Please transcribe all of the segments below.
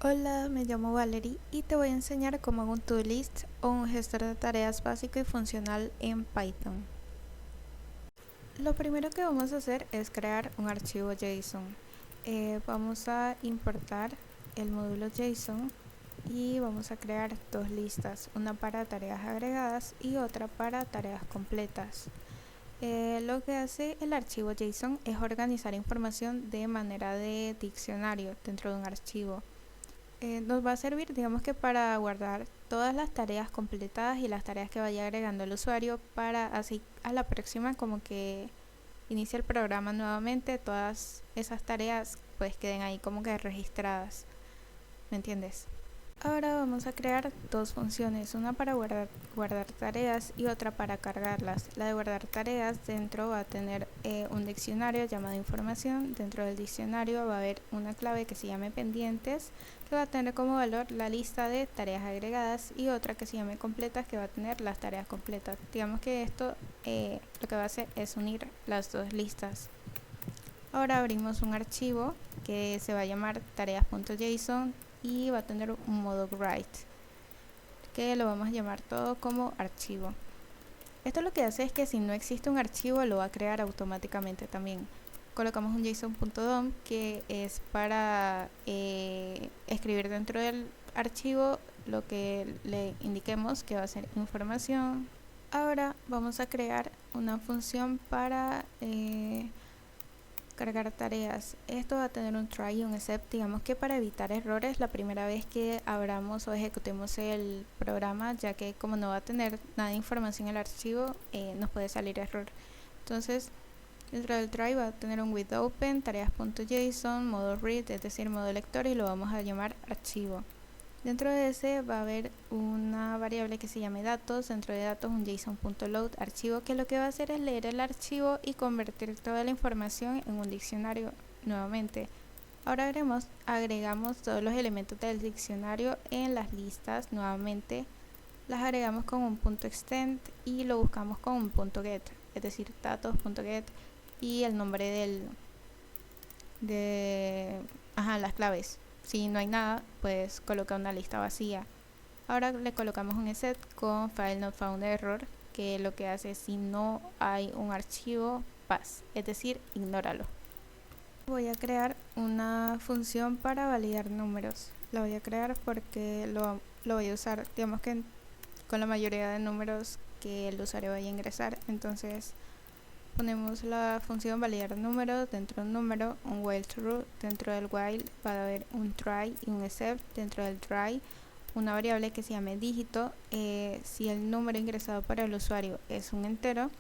Hola, me llamo Valerie y te voy a enseñar cómo hago un to-do list o un gestor de tareas básico y funcional en Python. Lo primero que vamos a hacer es crear un archivo JSON. Vamos a importar el módulo JSON y vamos a crear dos listas, una para tareas agregadas y otra para tareas completas. Lo que hace el archivo JSON es organizar información de manera de diccionario dentro de un archivo. Nos va a servir, digamos que para guardar todas las tareas completadas y las tareas que vaya agregando el usuario para así a la próxima como que inicie el programa nuevamente, todas esas tareas pues queden ahí como que registradas. ¿Me entiendes? Ahora vamos a crear dos funciones, una para guardar tareas y otra para cargarlas. La de guardar tareas dentro va a tener un diccionario llamado información. Dentro del diccionario va a haber una clave que se llame pendientes, que va a tener como valor la lista de tareas agregadas, y otra que se llame completas, que va a tener las tareas completas. Digamos que esto lo que va a hacer es unir las dos listas. Ahora abrimos un archivo que se va a llamar tareas.json y va a tener un modo write, que lo vamos a llamar todo como archivo. Esto lo que hace es que si no existe un archivo lo va a crear automáticamente también. Colocamos un json.dom que es para escribir dentro del archivo lo que le indiquemos que va a ser información. Ahora vamos a crear una función para cargar tareas. Esto va a tener un try y un except, digamos que para evitar errores la primera vez que abramos o ejecutemos el programa, ya que como no va a tener nada de información en el archivo, nos puede salir error. Entonces dentro del try va a tener un with open, tareas.json, modo read, es decir, modo lector, y lo vamos a llamar archivo. Dentro de ese va a haber una variable que se llame datos, dentro de datos un json.load archivo, que lo que va a hacer es leer el archivo y convertir toda la información en un diccionario nuevamente. Ahora agregamos todos los elementos del diccionario en las listas nuevamente, las agregamos con un punto extend y lo buscamos con un punto get, es decir, datos.get y el nombre de las claves. Si no hay nada, pues coloca una lista vacía. Ahora le colocamos un set con file not found error, que lo que hace es si no hay un archivo, pass, es decir, ignóralo. Voy a crear una función para validar números. La voy a crear porque lo voy a usar, digamos que con la mayoría de números que el usuario vaya a ingresar. Entonces ponemos la función validar números, dentro de un número un while true, dentro del while va a haber un try y un except, dentro del try una variable que se llame dígito. Si el número ingresado por el usuario es un entero,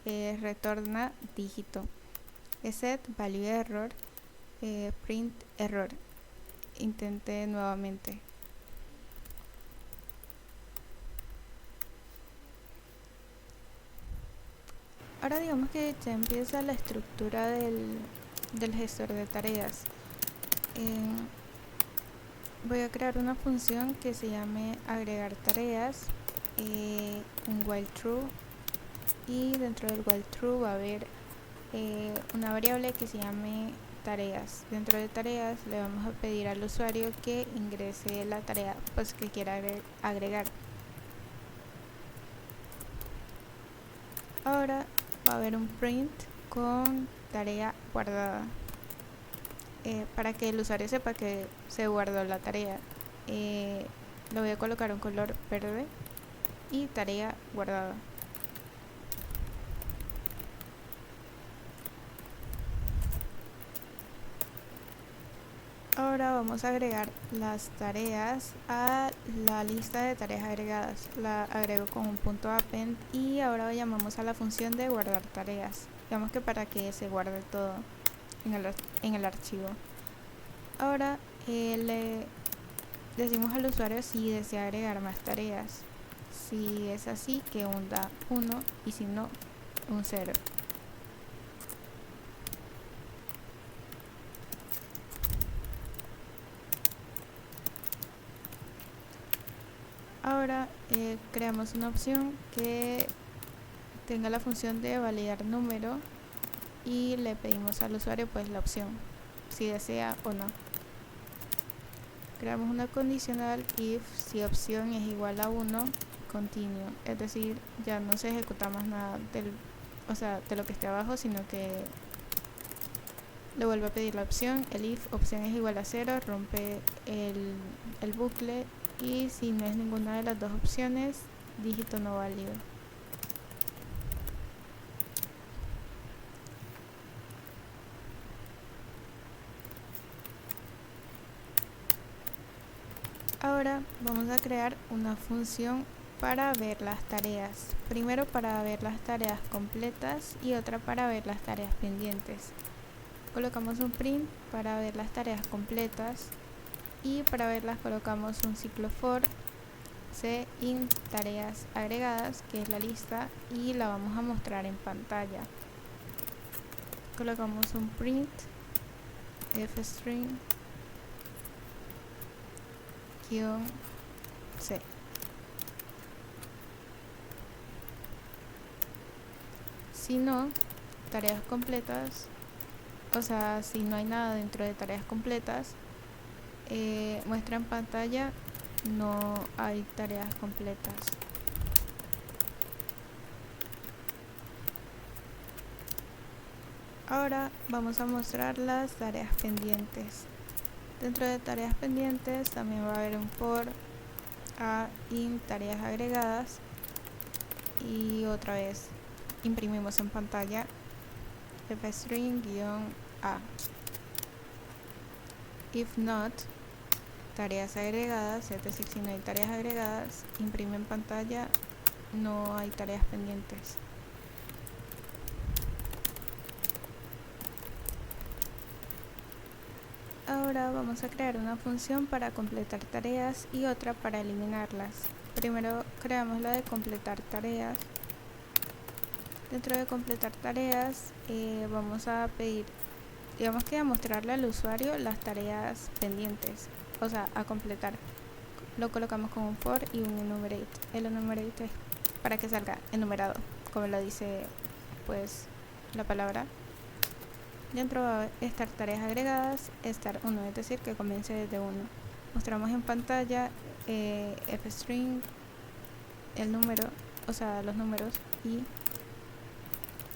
retorna dígito. Except value error, print error. Intenté nuevamente. Ahora digamos que ya empieza la estructura del gestor de tareas. Voy a crear una función que se llame agregar tareas, un while true, y dentro del while true va a haber una variable que se llame tareas. Dentro de tareas le vamos a pedir al usuario que ingrese la tarea pues que quiera agregar. Ahora va a haber un print con tarea guardada, para que el usuario sepa que se guardó la tarea. Le voy a colocar un color verde y tarea guardada. Ahora vamos a agregar las tareas a la lista de tareas agregadas. La agrego con un punto append y ahora llamamos a la función de guardar tareas. Digamos que para que se guarde todo en el archivo. Ahora le decimos al usuario si desea agregar más tareas. Si es así, que hunda 1 y si no, un 0. Ahora creamos una opción que tenga la función de validar número y le pedimos al usuario pues la opción si desea o no. creamos una condicional if si opción es igual a 1, continue, es decir, ya no se ejecuta más nada de lo que esté abajo, sino que le vuelve a pedir la opción. El if opción es igual a 0, rompe el bucle, y si no es ninguna de las dos opciones, dígito no válido. Ahora vamos a crear una función para ver las tareas. Primero para ver las tareas completas y otra para ver las tareas pendientes. Colocamos un print para ver las tareas completas, y para verlas colocamos un ciclo for in tareas agregadas, que es la lista, y la vamos a mostrar en pantalla. Colocamos un print fstring -c. Si no, tareas completas, o sea, si no hay nada dentro de tareas completas, muestra en pantalla no hay tareas completas. Ahora vamos a mostrar las tareas pendientes. Dentro de tareas pendientes también va a haber un for in tareas agregadas, y otra vez imprimimos en pantalla fstring -a. If not, tareas agregadas, es decir, si no hay tareas agregadas, imprime en pantalla no hay tareas pendientes. Ahora vamos a crear una función para completar tareas y otra para eliminarlas. Primero creamos la de completar tareas. Dentro de completar tareas vamos a pedir, digamos que a mostrarle al usuario las tareas pendientes, o sea, a completar. Lo colocamos con un for y un enumerate. El enumerate es para que salga enumerado, como lo dice pues la palabra. Dentro va a estar tareas agregadas, estar 1, es decir, que comience desde 1. Mostramos en pantalla fstring, el número, o sea, los números,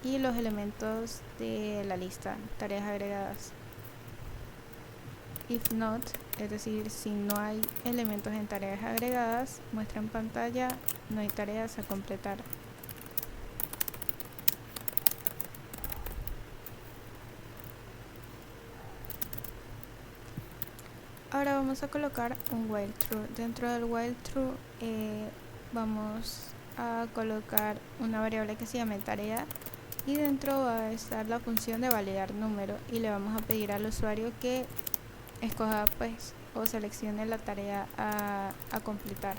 y los elementos de la lista, tareas agregadas. If not, es decir, si no hay elementos en tareas agregadas, muestra en pantalla no hay tareas a completar. Ahora vamos a colocar un while true. Dentro del while true vamos a colocar una variable que se llame tarea, y dentro va a estar la función de validar número, y le vamos a pedir al usuario que escoja pues o seleccione la tarea a completar.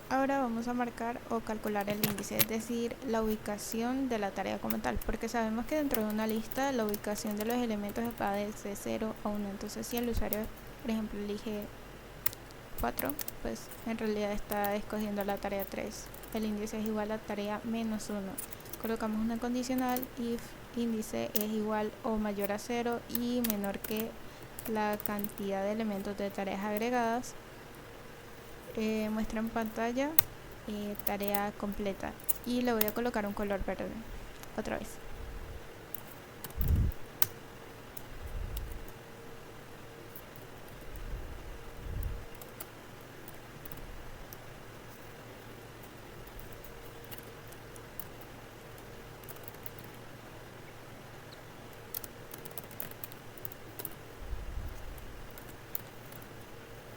Ahora vamos a marcar o calcular el índice, es decir, la ubicación de la tarea como tal, porque sabemos que dentro de una lista la ubicación de los elementos va desde 0 a 1. Entonces si el usuario, por ejemplo, elige 4, pues en realidad está escogiendo la tarea 3. El índice es igual a tarea -1. Colocamos una condicional if índice es igual o mayor a 0 y menor que la cantidad de elementos de tareas agregadas. Muestra en pantalla tarea completa, y le voy a colocar un color verde otra vez.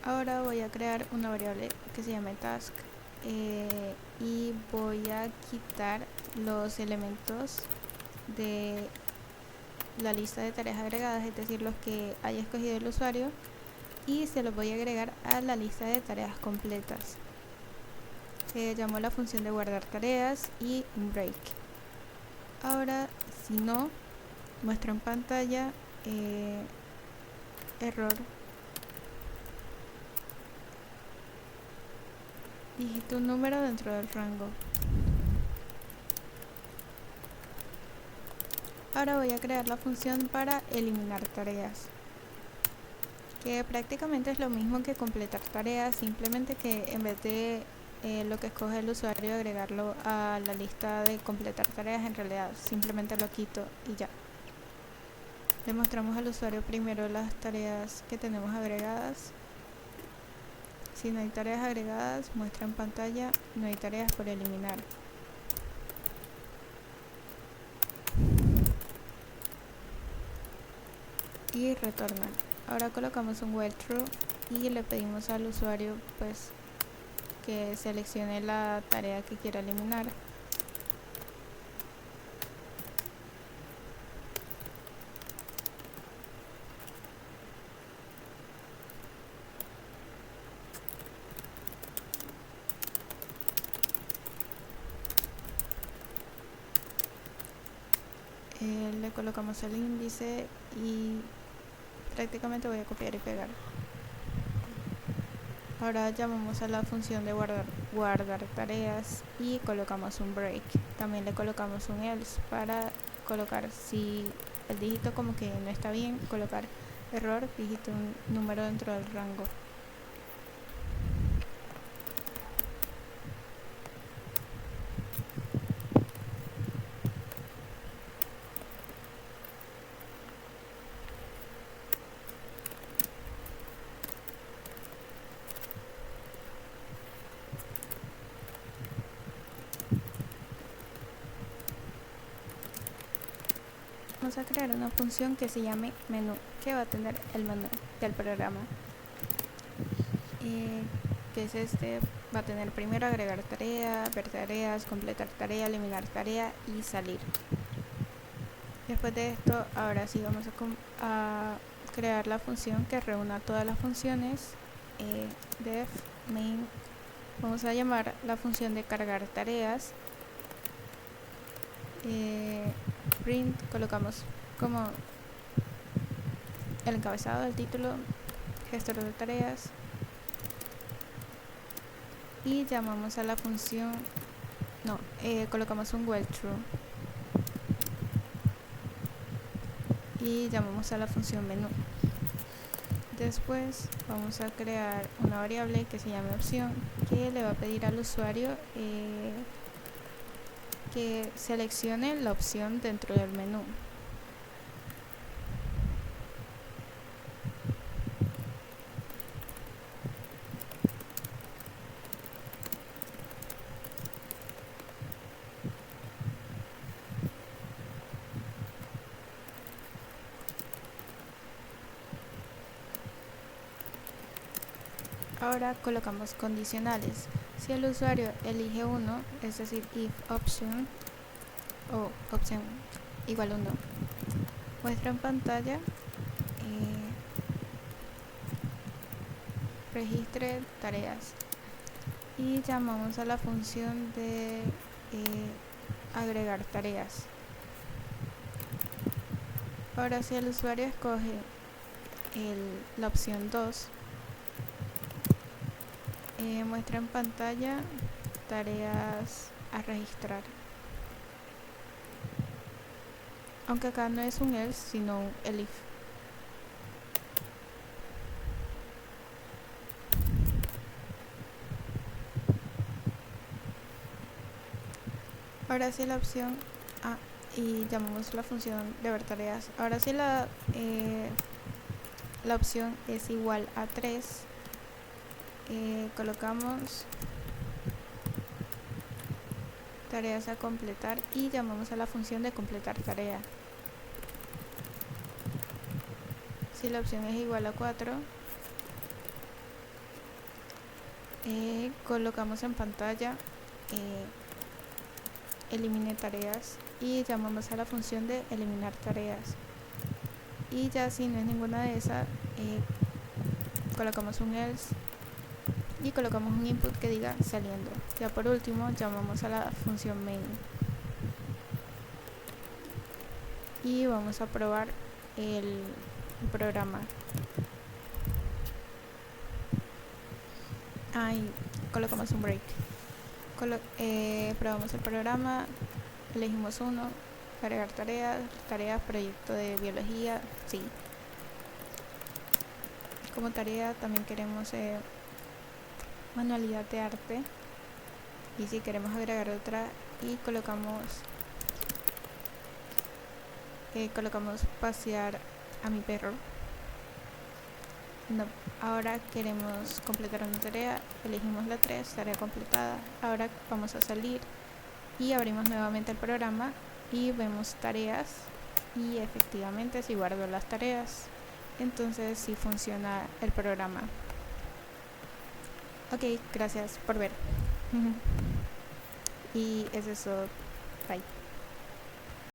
Ahora voy a crear una variable que se llame task, y voy a quitar los elementos de la lista de tareas agregadas, es decir, los que haya escogido el usuario, y se los voy a agregar a la lista de tareas completas. Llamo la función de guardar tareas y un break. Ahora, si no, muestra en pantalla error. Digita un número dentro del rango. Ahora voy a crear la función para eliminar tareas, que prácticamente es lo mismo que completar tareas, simplemente que en vez de lo que escoge el usuario agregarlo a la lista de completar tareas, en realidad simplemente lo quito y ya. Le mostramos al usuario primero las tareas que tenemos agregadas. Si no hay tareas agregadas, muestra en pantalla no hay tareas por eliminar. Y retorna. Ahora colocamos un while true y le pedimos al usuario pues que seleccione la tarea que quiera eliminar. Le colocamos el índice y prácticamente voy a copiar y pegar. Ahora llamamos a la función de guardar tareas y colocamos un break. También le colocamos un else para colocar, si el dígito como que no está bien, colocar error, dígito un número dentro del rango. Vamos a crear una función que se llame menú, que va a tener el menú del programa, que es va a tener primero agregar tarea, ver tareas, completar tarea, eliminar tarea y salir. Después de esto, ahora sí vamos a crear la función que reúna todas las funciones. Def main, vamos a llamar la función de cargar tareas. Print, colocamos como el encabezado del título, gestor de tareas, y llamamos a la función, colocamos un while true y llamamos a la función menú. Después vamos a crear una variable que se llame opción, que le va a pedir al usuario que seleccione la opción dentro del menú. Ahora colocamos condicionales. Si el usuario elige uno, es decir, if option o opción igual 1, muestra en pantalla registre tareas y llamamos a la función de agregar tareas. Ahora si el usuario escoge la opción 2, muestra en pantalla tareas a registrar, aunque acá no es un else sino un elif. Ahora sí la opción y llamamos la función de ver tareas. Ahora sí la opción es igual a 3, colocamos tareas a completar y llamamos a la función de completar tarea. Si la opción es igual a 4, colocamos en pantalla elimine tareas y llamamos a la función de eliminar tareas. Y ya si no es ninguna de esas, colocamos un else y colocamos un input que diga saliendo. Ya por último llamamos a la función main y vamos a probar el programa. Ahí colocamos un break. Probamos el programa, elegimos uno, agregar tareas, proyecto de biología, sí. Como tarea también queremos manualidad de arte, y si queremos agregar otra y colocamos pasear a mi perro. No, ahora queremos completar una tarea, elegimos la 3, tarea completada. Ahora vamos a salir y abrimos nuevamente el programa y vemos tareas, y efectivamente si guardo las tareas, entonces sí funciona el programa. Ok, gracias por ver. Y es eso, bye.